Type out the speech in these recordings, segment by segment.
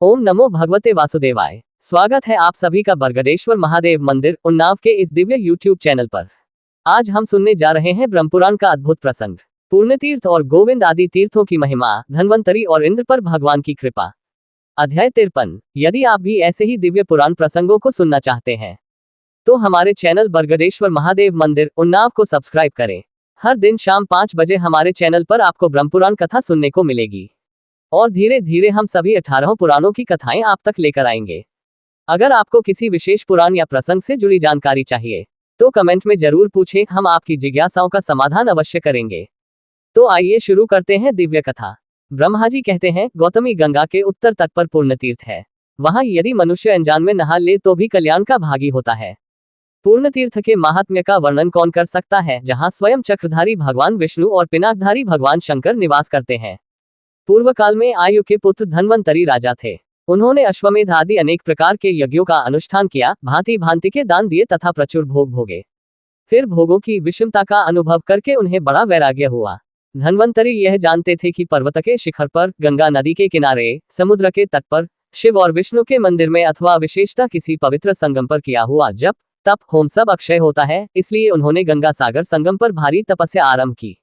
ओम नमो भगवते वासुदेवाय। स्वागत है आप सभी का बरगदेश्वर महादेव मंदिर उन्नाव के इस दिव्य यूट्यूब चैनल पर। आज हम सुनने जा रहे हैं ब्रह्मपुराण का अद्भुत प्रसंग, पूर्ण तीर्थ और गोविंद आदि तीर्थों की महिमा, धन्वंतरी और इंद्र पर भगवान की कृपा। अध्याय 53। यदि आप भी ऐसे ही दिव्य पुराण प्रसंगों को सुनना चाहते हैं तो हमारे चैनल बरगदेश्वर महादेव मंदिर उन्नाव को सब्सक्राइब करें। हर दिन शाम 5 बजे हमारे चैनल पर आपको ब्रह्मपुराण कथा सुनने को मिलेगी और धीरे धीरे हम सभी 18 पुराणों की कथाएं आप तक लेकर आएंगे। अगर आपको किसी विशेष पुराण या प्रसंग से जुड़ी जानकारी चाहिए तो कमेंट में जरूर पूछें, हम आपकी जिज्ञासाओं का समाधान अवश्य करेंगे। तो आइए शुरू करते हैं दिव्य कथा। ब्रह्मा जी कहते हैं, गौतमी गंगा के उत्तर तट पर पूर्ण तीर्थ है। वहां यदि मनुष्य अनजान में नहा ले तो भी कल्याण का भागी होता है। पूर्ण तीर्थ के महात्म्य का वर्णन कौन कर सकता है, जहां स्वयं चक्रधारी भगवान विष्णु और पिनाकधारी भगवान शंकर निवास करते हैं। पूर्व काल में आयु के पुत्र धन्वंतरी राजा थे। उन्होंने अश्वमेध आदि अनेक प्रकार के यज्ञों का अनुष्ठान किया, भांति भांति के दान दिए तथा प्रचुर भोग भोगे। फिर भोगों की विषमता का अनुभव करके उन्हें बड़ा वैराग्य हुआ। धन्वंतरी यह जानते थे कि पर्वत के शिखर पर, गंगा नदी के किनारे, समुद्र के तट पर, शिव और विष्णु के मंदिर में अथवा विशेषतः किसी पवित्र संगम पर किया हुआ जप, तप, होम सब अक्षय होता है। इसलिए उन्होंने गंगा सागर संगम पर भारी तपस्या आरंभ की।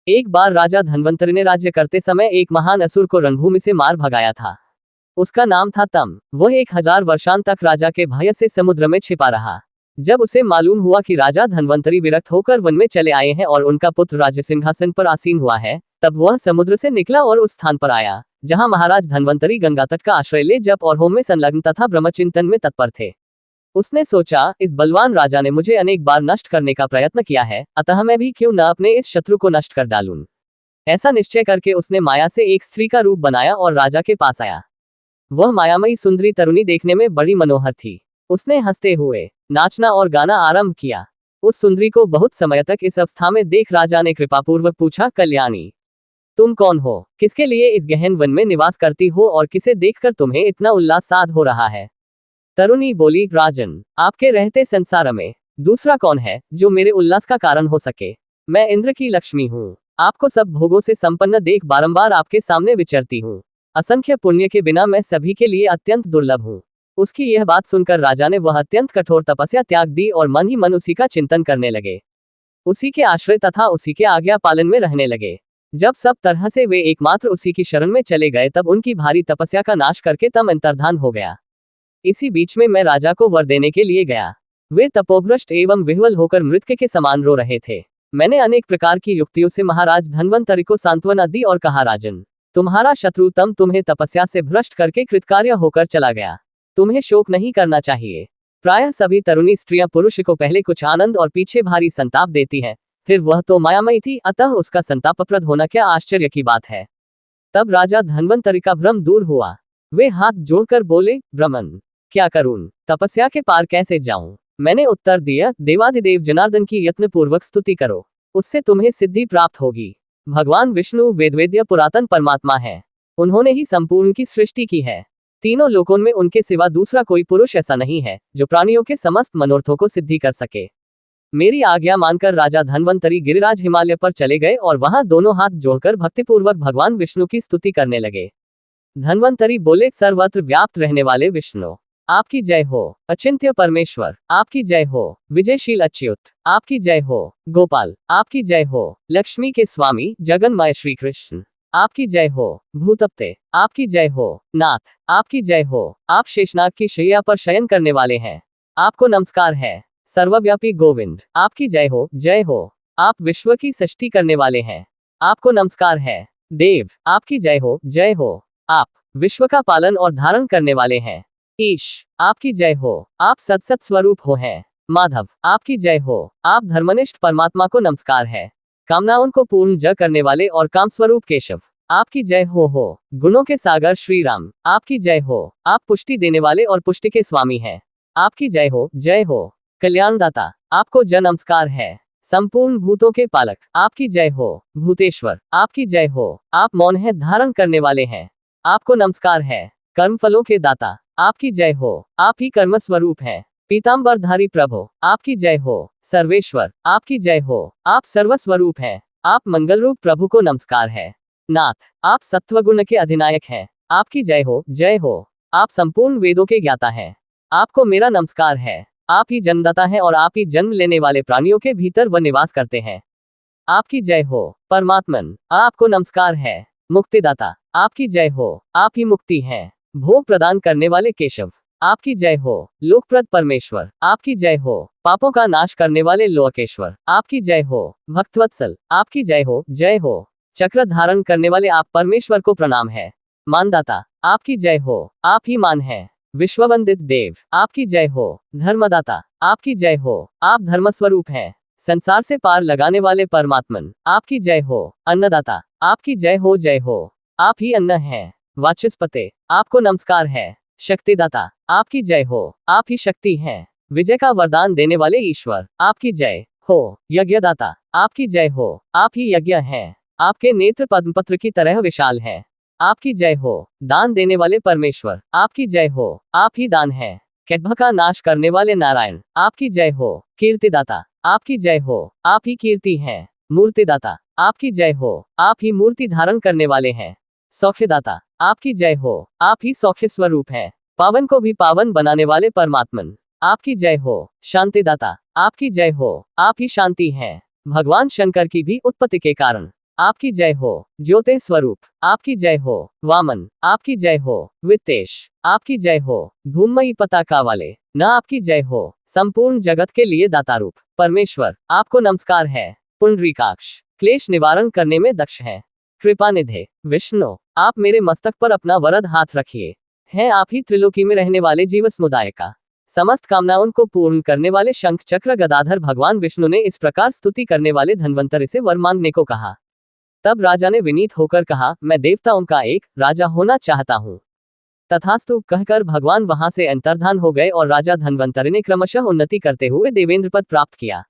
एक बार राजा धन्वंतरी ने राज्य करते समय एक महान असुर को रणभूमि से मार भगाया था। उसका नाम था तम। वह 1000 वर्षांत तक राजा के भय से समुद्र में छिपा रहा। जब उसे मालूम हुआ कि राजा धन्वंतरी विरक्त होकर वन में चले आए हैं और उनका पुत्र राज्य सिंहासन पर आसीन हुआ है, तब वह समुद्र से निकला और उस स्थान पर आया जहां महाराज धन्वंतरी गंगा तट का आश्रय ले जप और होम में संलग्न तथा ब्रह्मचिंतन में तत्पर थे। उसने सोचा, इस बलवान राजा ने मुझे अनेक बार नष्ट करने का प्रयत्न किया है, अतः मैं भी क्यों न अपने इस शत्रु को नष्ट कर डालूं। ऐसा निश्चय करके उसने माया से एक स्त्री का रूप बनाया और राजा के पास आया। वह मायामयी सुंदरी तरुणी देखने में बड़ी मनोहर थी। उसने हंसते हुए नाचना और गाना आरंभ किया। उस सुंदरी को बहुत समय तक इस अवस्था में देख राजा ने कृपापूर्वक पूछा, कल्याणी, तुम कौन हो, किसके लिए इस गहन वन में निवास करती हो और किसे देखकर तुम्हें इतना उल्लास साध हो रहा है। तरुणी बोली, राजन, आपके रहते संसार में दूसरा कौन है जो मेरे उल्लास का कारण हो सके। मैं इंद्र की लक्ष्मी हूँ। आपको सब भोगों से संपन्न देख बारंबार आपके सामने विचरती हूँ। असंख्य पुण्य के बिना मैं सभी के लिए अत्यंत दुर्लभ हूँ। उसकी यह बात सुनकर राजा ने वह अत्यंत कठोर तपस्या त्याग दी और मन ही मन उसी का चिंतन करने लगे। उसी के आश्रय तथा उसी के आज्ञा पालन में रहने लगे। जब सब तरह से वे एकमात्र उसी की शरण में चले गए तब उनकी भारी तपस्या का नाश करके तम अंतर्धान हो गया। इसी बीच में मैं राजा को वर देने के लिए गया। वे तपोभ्रष्ट एवं विह्वल होकर मृत्यु के समान रो रहे थे। मैंने अनेक प्रकार की युक्तियों से महाराज धन्वंतरी को सांत्वना दी और कहा, राजन, तुम्हारा शत्रु तम तुम्हें तपस्या से भ्रष्ट करके कृतकार्य होकर चला गया। तुम्हें शोक नहीं करना चाहिए। प्रायः सभी तरुणी स्त्रियां पुरुष को पहले कुछ आनंद और पीछे भारी संताप देती हैं, फिर वह तो मायामयी थी, अतः उसका संतापप्रद होना क्या आश्चर्य की बात है। तब राजा धन्वंतरी का भ्रम दूर हुआ। वे हाथ जोड़कर बोले, ब्रह्मन, क्या करूं, तपस्या के पार कैसे जाऊं। मैंने उत्तर दिया, देवाधिदेव जनार्दन की यत्नपूर्वक स्तुति करो, उससे तुम्हें सिद्धि प्राप्त होगी। भगवान विष्णु वेदवेद्य पुरातन परमात्मा है। उन्होंने ही संपूर्ण की सृष्टि की है। तीनों लोकों में उनके सिवा दूसरा कोई पुरुष ऐसा नहीं है जो प्राणियों के समस्त मनोरथों को सिद्धि कर सके। मेरी आज्ञा मानकर राजा धन्वंतरी गिरिराज हिमालय पर चले गए और वहां दोनों हाथ जोड़कर भक्तिपूर्वक भगवान विष्णु की स्तुति करने लगे। धन्वंतरी बोले, सर्वत्र व्याप्त रहने वाले विष्णु, आपकी जय हो। अचिंत्य परमेश्वर, आपकी जय हो। विजयशील अच्युत, आपकी जय हो। गोपाल, आपकी जय हो। लक्ष्मी के स्वामी जगन्मय श्री कृष्ण, आपकी जय हो। भूतप्ते, आपकी जय हो। नाथ, आपकी जय हो। आप शेषनाग की शैया पर शयन करने वाले हैं, आपको नमस्कार है। सर्वव्यापी गोविंद, आपकी जय हो, जय हो। आप विश्व की सृष्टि करने वाले हैं, आपको नमस्कार है। देव, आपकी जय हो, जय हो। आप विश्व का पालन और धारण करने वाले हैं। ईश, आपकी जय हो, आप सत्सत स्वरूप हो हैं। माधव, आपकी जय हो, आप धर्मनिष्ठ परमात्मा को नमस्कार है। कामनाओं को पूर्ण ज करने वाले और काम स्वरूप केशव, आपकी जय हो। गुणों के सागर श्री राम, आपकी जय हो। आप पुष्टि देने वाले और पुष्टि के स्वामी हैं, आपकी जय हो, जय हो। कल्याणदाता, आपको जय नमस्कार है। संपूर्ण भूतों के पालक, आपकी जय हो। भूतेश्वर, आपकी जय हो। आप मौन है धारण करने वाले हैं, आपको नमस्कार है। कर्म फलों के दाता, आपकी जय हो। आप ही कर्म स्वरूप हैं। पीतांबरधारी प्रभु, आपकी जय हो। सर्वेश्वर, आपकी जय हो। आप सर्वस्वरूप हैं। आप मंगल रूप प्रभु को नमस्कार है। नाथ, आप सत्वगुण के अधिनायक हैं, आपकी जय हो, जय हो। आप संपूर्ण वेदों के ज्ञाता हैं। आपको मेरा नमस्कार है। आप ही जन्मदाता हैं और आप ही जन्म लेने वाले प्राणियों के भीतर व निवास करते हैं। आपकी जय हो। परमात्मन, आपको नमस्कार है। मुक्तिदाता, आपकी जय हो। आप ही मुक्ति हैं। भोग प्रदान करने वाले केशव, आपकी जय हो। लोकप्रद परमेश्वर, आपकी जय हो। पापों का नाश करने वाले लोकेश्वर, आपकी जय हो। भक्तवत्सल, आपकी जय हो, जय हो। चक्र धारण करने वाले आप परमेश्वर को प्रणाम है। मानदाता, आपकी जय हो। आप ही मान है। विश्ववंदित देव, आपकी जय हो। धर्मदाता, आपकी जय हो। आप धर्मस्वरूप हैं। संसार से पार लगाने वाले परमात्मन, आपकी जय हो। अन्नदाता, आपकी जय हो, जय हो। आप ही अन्न हैं। वाचस्पते, आपको नमस्कार है। शक्तिदाता, आपकी जय हो। आप ही शक्ति हैं। विजय का वरदान देने वाले ईश्वर, आपकी जय हो। यज्ञदाता, आपकी जय हो। आप ही यज्ञ हैं। आपके नेत्र पद्मपत्र की तरह विशाल हैं। आपकी जय हो। दान देने वाले परमेश्वर, आपकी जय हो। आप ही दान हैं। कैटभ का नाश करने वाले नारायण, आपकी जय हो। कीर्तिदाता, आपकी जय हो। आप ही कीर्ति हैं। मूर्तिदाता, आपकी जय हो। आप ही मूर्ति धारण करने वाले हैं। सौख्यदाता, आपकी जय हो। आप ही सौख्य स्वरूप हैं। पावन को भी पावन बनाने वाले परमात्मन, आपकी जय हो। शांतिदाता, आपकी जय हो। आप ही शांति हैं। भगवान शंकर की भी उत्पत्ति के कारण, आपकी जय हो। ज्योति स्वरूप, आपकी जय हो। वामन, आपकी जय हो। वित्तेश, आपकी जय हो। धूममयी पताका वाले, न आपकी जय हो। संपूर्ण जगत के लिए दातारूप परमेश्वर, आपको नमस्कार है। पुंडरीकाक्ष, क्लेश निवारण करने में दक्ष है। कृपानिधे विष्णु, आप मेरे मस्तक पर अपना वरद हाथ रखिए। हैं आप ही त्रिलोकी में रहने वाले जीव समुदाय का समस्त कामनाओं को पूर्ण करने वाले शंख चक्र गदाधर भगवान विष्णु ने इस प्रकार स्तुति करने वाले धन्वंतरि से वर मांगने को कहा। तब राजा ने विनीत होकर कहा, मैं देवताओं का एक राजा होना चाहता हूँ। तथास्तु कहकर भगवान वहां से अंतर्धान हो गए और राजा धन्वंतरि ने क्रमशः उन्नति करते हुए देवेंद्र पद प्राप्त किया।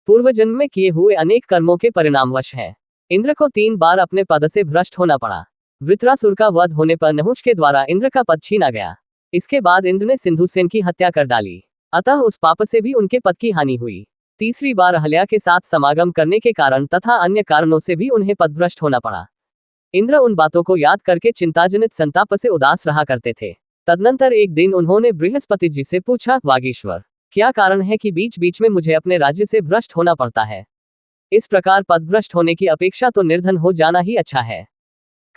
पूर्व जन्म में किए हुए अनेक कर्मों के परिणामवश है इंद्र को 3 बार अपने पद से भ्रष्ट होना पड़ा। वृत्रासुर का वध होने पर नहुष के द्वारा इंद्र का पद छीना गया। इसके बाद इंद्र ने सिंधुसेन की हत्या कर डाली, अतः उस पाप से भी उनके पद की हानि हुई। तीसरी बार अहल्या के साथ समागम करने के कारण तथा अन्य कारणों से भी उन्हें पदभ्रष्ट होना पड़ा। इंद्र उन बातों को याद करके चिंताजनित संताप से उदास रहा करते थे। तदनंतर एक दिन उन्होंने बृहस्पति जी से पूछा, वागीश्वर, क्या कारण है कि बीच बीच में मुझे अपने राज्य से भ्रष्ट होना पड़ता है? इस प्रकार पदभ्रष्ट होने की अपेक्षा तो निर्धन हो जाना ही अच्छा है।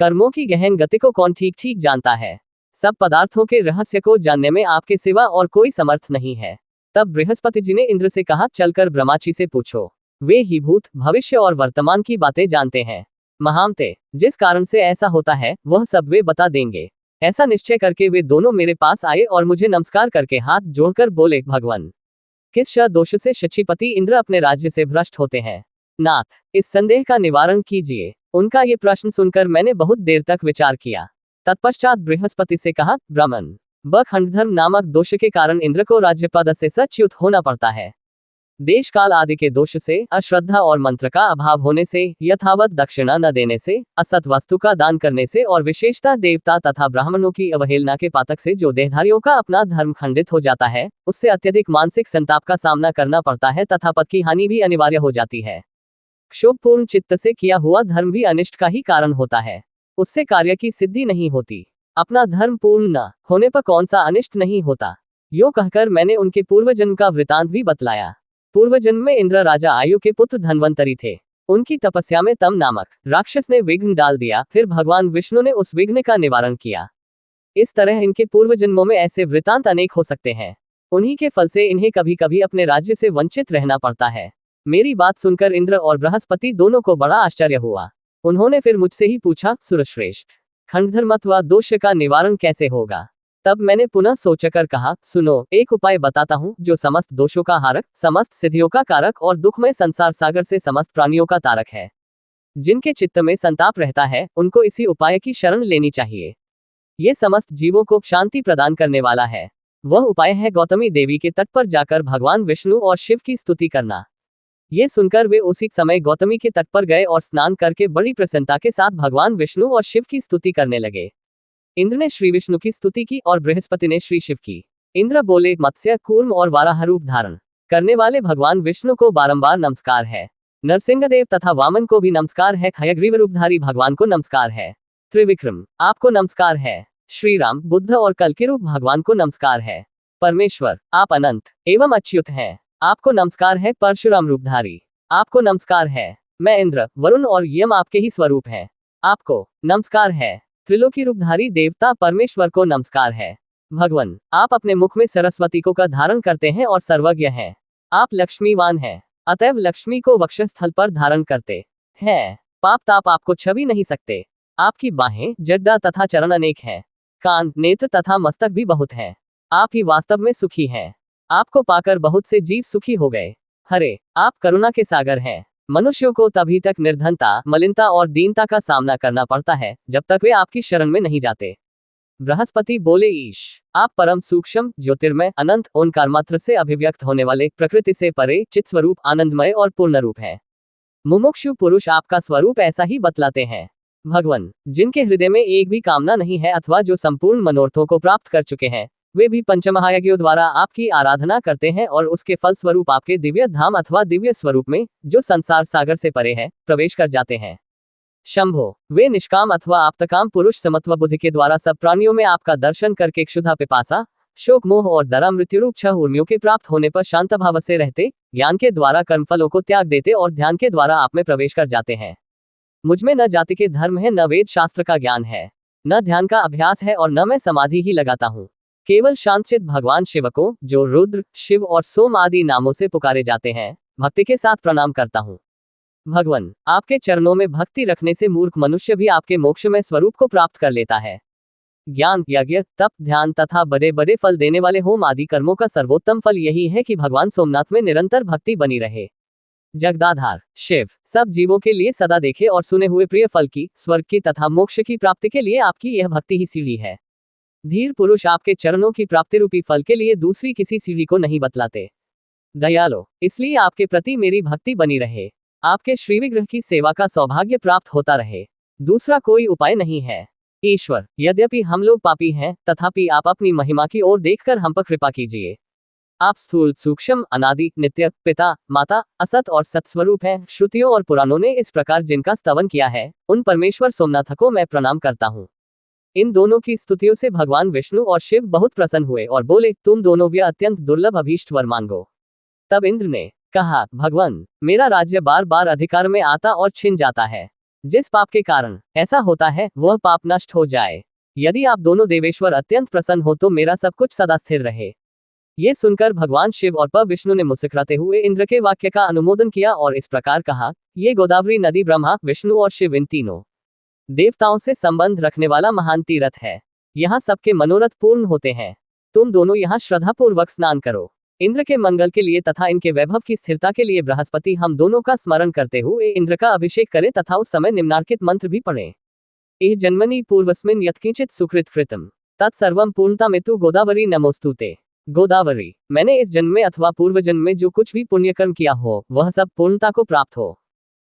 कर्मों की गहन गति को कौन ठीक ठीक जानता है? सब पदार्थों के रहस्य को जानने में आपके सिवा और कोई समर्थ नहीं है। तब बृहस्पति जी ने इंद्र से कहा, चलकर ब्रह्माची से पूछो, वे ही भूत, भविष्य और वर्तमान की बातें जानते हैं। महामते, जिस कारण से ऐसा होता है वह सब वे बता देंगे। ऐसा निश्चय करके वे दोनों मेरे पास आए और मुझे नमस्कार करके हाथ जोड़कर बोले, भगवान, किस दोष से शचीपति इंद्र अपने राज्य से भ्रष्ट होते हैं? नाथ, इस संदेह का निवारण कीजिए। उनका ये प्रश्न सुनकर मैंने बहुत देर तक विचार किया। तत्पश्चात बृहस्पति से कहा, ब्राह्मण, खंडधर्म नामक दोष के कारण इंद्र को राज्य पद से सच्युत होना पड़ता है। देश काल आदि के दोष से, अश्रद्धा और मंत्र का अभाव होने से, यथावत दक्षिणा न देने से, असत वस्तु का दान करने से और विशेषतः देवता तथा ब्राह्मणों की अवहेलना के पातक से जो देहधारियों का अपना धर्म खंडित हो जाता है, उससे अत्यधिक मानसिक संताप का सामना करना पड़ता है तथा पद की हानि भी अनिवार्य हो जाती है। क्षोभपूर्ण चित्त से किया हुआ धर्म भी अनिष्ट का ही कारण होता है। उससे कार्य की सिद्धि नहीं होती। अपना धर्म पूर्ण न होने पर कौन सा अनिष्ट नहीं होता। यो कहकर मैंने उनके पूर्व जन्म का वृतांत भी बतलाया। पूर्व जन्म में इंद्र राजा आयु के पुत्र धन्वंतरि थे। उनकी तपस्या में तम नामक राक्षस ने विघ्न डाल दिया, फिर भगवान विष्णु ने उस विघ्न का निवारण किया। इस तरह इनके पूर्व जन्मों में ऐसे वृतांत अनेक हो सकते हैं। उन्हीं के फल से इन्हें कभी कभी अपने राज्य से वंचित रहना पड़ता है। मेरी बात सुनकर इंद्र और बृहस्पति दोनों को बड़ा आश्चर्य हुआ। उन्होंने फिर मुझसे ही पूछा, सुरश्रेष्ठ, खंडधर्म अथवा दोष का निवारण कैसे होगा? तब मैंने पुनः सोचकर कहा, सुनो, एक उपाय बताता हूँ जो समस्त दोषों का हारक, समस्त सिद्धियों का कारक और दुखमय संसार सागर से समस्त प्राणियों का तारक है। जिनके चित्त में संताप रहता है उनको इसी उपाय की शरण लेनी चाहिए। ये समस्त जीवों को शांति प्रदान करने वाला है। वह उपाय है गौतमी देवी के तट पर जाकर भगवान विष्णु और शिव की स्तुति करना। ये सुनकर वे उसी समय गौतमी के तट पर गए और स्नान करके बड़ी प्रसन्नता के साथ भगवान विष्णु और शिव की स्तुति करने लगे। इंद्र ने श्री विष्णु की स्तुति की और बृहस्पति ने श्री शिव की। इंद्र बोले, मत्स्य, कूर्म और वाराह रूप धारण करने वाले भगवान विष्णु को बारंबार नमस्कार है। नरसिंहदेव तथा वामन को भी नमस्कार है। हयग्रीव रूपधारी भगवान को नमस्कार है। त्रिविक्रम, आपको नमस्कार है। श्री राम, बुद्ध और कल के रूप भगवान को नमस्कार है। परमेश्वर, आप अनंत एवं अच्युत हैं। आपको नमस्कार है। परशुराम रूपधारी, आपको नमस्कार है। मैं इंद्र, वरुण और यम आपके ही स्वरूप हैं। आपको नमस्कार है। त्रिलोकी रूपधारी देवता परमेश्वर को नमस्कार है। भगवान, आप अपने मुख में सरस्वती को का धारण करते हैं और सर्वज्ञ हैं। आप लक्ष्मीवान हैं, अतएव लक्ष्मी को वक्षस्थल पर धारण करते हैं। पाप ताप आपको छवि नहीं सकते। आपकी बाहें, जड्डा तथा चरण अनेक हैं। कान, नेत्र तथा मस्तक भी बहुत हैं। आप ही वास्तव में सुखी हैं। आपको पाकर बहुत से जीव सुखी हो गए। हरे, आप करुणा के सागर हैं। मनुष्यों को तभी तक निर्धनता, मलिनता और दीनता का सामना करना पड़ता है जब तक वे आपकी शरण में नहीं जाते। बृहस्पति बोले, ईश, आप परम सूक्ष्म, ज्योतिर्मय, अनंत, ओंकार मात्र से अभिव्यक्त होने वाले, प्रकृति से परे, चित स्वरूप, आनंदमय और पूर्ण रूप है। मुमुक्षु पुरुष आपका स्वरूप ऐसा ही बतलाते हैं। भगवान, जिनके हृदय में एक भी कामना नहीं है अथवा जो संपूर्ण मनोरथों को प्राप्त कर चुके हैं, वे भी पंचमहायज्ञों द्वारा आपकी आराधना करते हैं और उसके फल स्वरूप आपके दिव्य धाम अथवा दिव्य स्वरूप में, जो संसार सागर से परे है, प्रवेश कर जाते हैं। शंभो, वे निष्काम अथवा आप्तकाम पुरुष समत्व बुद्धि के द्वारा सब प्राणियों में आपका दर्शन करके क्षुधा, पिपासा, शोक, मोह और जरा मृत्यु रूप 6 ऊर्मियों के प्राप्त होने पर शांत भाव से रहते, ज्ञान के द्वारा कर्मफलों को त्याग देते और ध्यान के द्वारा आप में प्रवेश कर जाते हैं। मुझमें न जाति के धर्म है, न वेद शास्त्र का ज्ञान है, न ध्यान का अभ्यास है और न मैं समाधि ही लगाता हूँ। केवल शांतचित भगवान शिव को, जो रुद्र, शिव और सोम आदि नामों से पुकारे जाते हैं, भक्ति के साथ प्रणाम करता हूँ। भगवान, आपके चरणों में भक्ति रखने से मूर्ख मनुष्य भी आपके मोक्षमय स्वरूप को प्राप्त कर लेता है। ज्ञान, यज्ञ, तप, ध्यान तथा बड़े बड़े फल देने वाले होम आदि कर्मों का सर्वोत्तम फल यही है कि भगवान सोमनाथ में निरंतर भक्ति बनी रहे। जगदाधार शिव सब जीवों के लिए सदा देखे और सुने हुए प्रिय फल की, स्वर्ग की तथा मोक्ष की प्राप्ति के लिए आपकी यह भक्ति ही सीढ़ी है। धीर पुरुष आपके चरणों की प्राप्ति रूपी फल के लिए दूसरी किसी सीढ़ी को नहीं बतलाते। दयालो, इसलिए आपके प्रति मेरी भक्ति बनी रहे। आपके श्रीविग्रह की सेवा का सौभाग्य प्राप्त होता रहे। दूसरा कोई उपाय नहीं है। ईश्वर, यद्यपि हम लोग पापी हैं, तथापि आप अपनी महिमा की ओर देखकर हम पर कृपा कीजिए। आप स्थूल, सूक्ष्म, अनादि, नित्य, पिता, माता, असत और सत्स्वरूप हैं। श्रुतियों और पुराणों ने इस प्रकार जिनका स्तवन किया है, उन परमेश्वर सोमनाथ को मैं प्रणाम करता हूँ। इन दोनों की स्तुतियों से भगवान विष्णु और शिव बहुत प्रसन्न हुए और बोले, तुम दोनों भी अत्यंत दुर्लभ अभीष्ट वर मांगो। तब इंद्र ने कहा, भगवान, मेरा राज्य बार बार अधिकार में आता और छिन जाता है। जिस पाप के कारण ऐसा होता है, वह पाप नष्ट हो जाए। यदि आप दोनों देवेश्वर अत्यंत प्रसन्न हो तो मेरा सब कुछ सदा स्थिर रहे। ये सुनकर भगवान शिव और विष्णु ने मुस्कुराते हुए इंद्र के वाक्य का अनुमोदन किया और इस प्रकार कहा, ये गोदावरी नदी ब्रह्मा, विष्णु और शिव इन तीनों देवताओं से संबंध रखने वाला महान तीर्थ है। यहाँ सबके मनोरथ पूर्ण होते हैं। तुम दोनों यहाँ श्रद्धापूर्वक स्नान करो। इंद्र के मंगल के लिए तथा इनके वैभव की स्थिरता के लिए बृहस्पति हम दोनों का स्मरण करते हुए इंद्र का अभिषेक करें तथा उस समय निम्नार्कित मंत्र भी पढ़ें। एह जन्मनि पूर्वस्मिन् यत्किंचित् सुकृत कृतम् तत्सर्वं पूर्णतामेतु गोदावरी नमोस्तुते। गोदावरी, मैंने इस जन्म में अथवा पूर्व जन्म में जो कुछ भी पुण्यकर्म किया हो, वह सब पूर्णता को प्राप्त हो।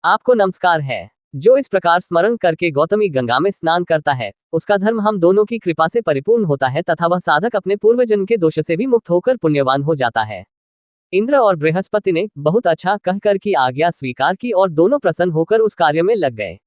आपको नमस्कार है। जो इस प्रकार स्मरण करके गौतमी गंगा में स्नान करता है, उसका धर्म हम दोनों की कृपा से परिपूर्ण होता है तथा वह साधक अपने पूर्व जन्म के दोष से भी मुक्त होकर पुण्यवान हो जाता है। इंद्र और बृहस्पति ने बहुत अच्छा कहकर की आज्ञा स्वीकार की और दोनों प्रसन्न होकर उस कार्य में लग गए।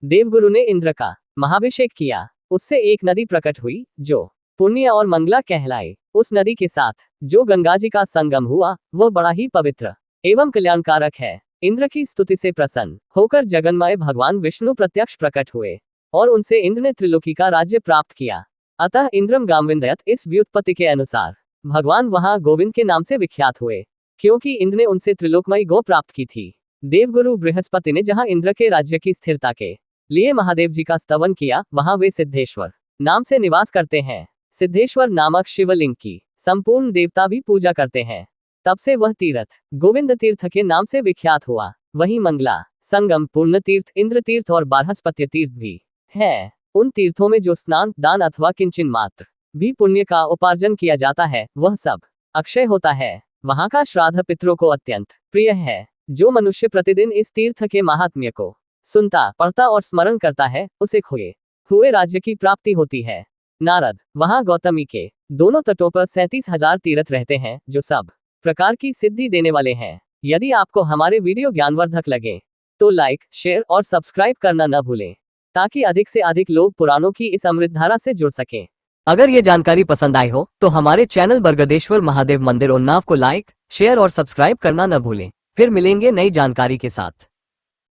देवगुरु ने इंद्र का महाभिषेक किया। उससे एक नदी प्रकट हुई जो पुण्य और मंगला कहलाई। उस नदी के साथ जो गंगा जी का संगम हुआ, वह बड़ा ही पवित्र एवं कल्याणकारक है। इंद्र की स्तुति से प्रसन्न होकर जगन्मय भगवान विष्णु प्रत्यक्ष प्रकट हुए और उनसे इंद्र ने त्रिलोकी का राज्य प्राप्त किया। अतः इंद्रम गामविंदयत, इस व्युत्पत्ति के अनुसार भगवान वहां गोविंद के नाम से विख्यात हुए, क्योंकि इंद्र ने उनसे त्रिलोकमयी गो प्राप्त की थी। देवगुरु बृहस्पति ने जहां इंद्र के राज्य की स्थिरता के लिए महादेव जी का स्तवन किया, वहां वे सिद्धेश्वर नाम से निवास करते हैं। सिद्धेश्वर नामक शिवलिंग की संपूर्ण देवता भी पूजा करते हैं। तब से वह तीर्थ गोविंद तीर्थ के नाम से विख्यात हुआ। वही मंगला, संगम, पूर्ण तीर्थ, इंद्र तीर्थ और बारहस्पत्य तीर्थ भी है। उन तीर्थों में जो स्नान, दान अथवा किंचन मात्र भी पुण्य का उपार्जन किया जाता है, वह सब अक्षय होता है। वहां का श्राद्ध पितरों को अत्यंत प्रिय है। जो मनुष्य प्रतिदिन इस तीर्थ के महात्म्य को सुनता, पढ़ता और स्मरण करता है, उसे खोए हुए राज्य की प्राप्ति होती है। नारद, वहां गौतमी के दोनों तटों पर 37,000 तीर्थ रहते हैं, जो सब प्रकार की सिद्धि देने वाले हैं। यदि आपको हमारे वीडियो ज्ञानवर्धक लगे तो लाइक, शेयर और सब्सक्राइब करना न भूलें। ताकि अधिक से अधिक लोग पुराणों की इस अमृत धारा से जुड़ सकें। अगर ये जानकारी पसंद आई हो तो हमारे चैनल बरगदेश्वर महादेव मंदिर उन्नाव को लाइक, शेयर और सब्सक्राइब करना न भूलें। फिर मिलेंगे नई जानकारी के साथ।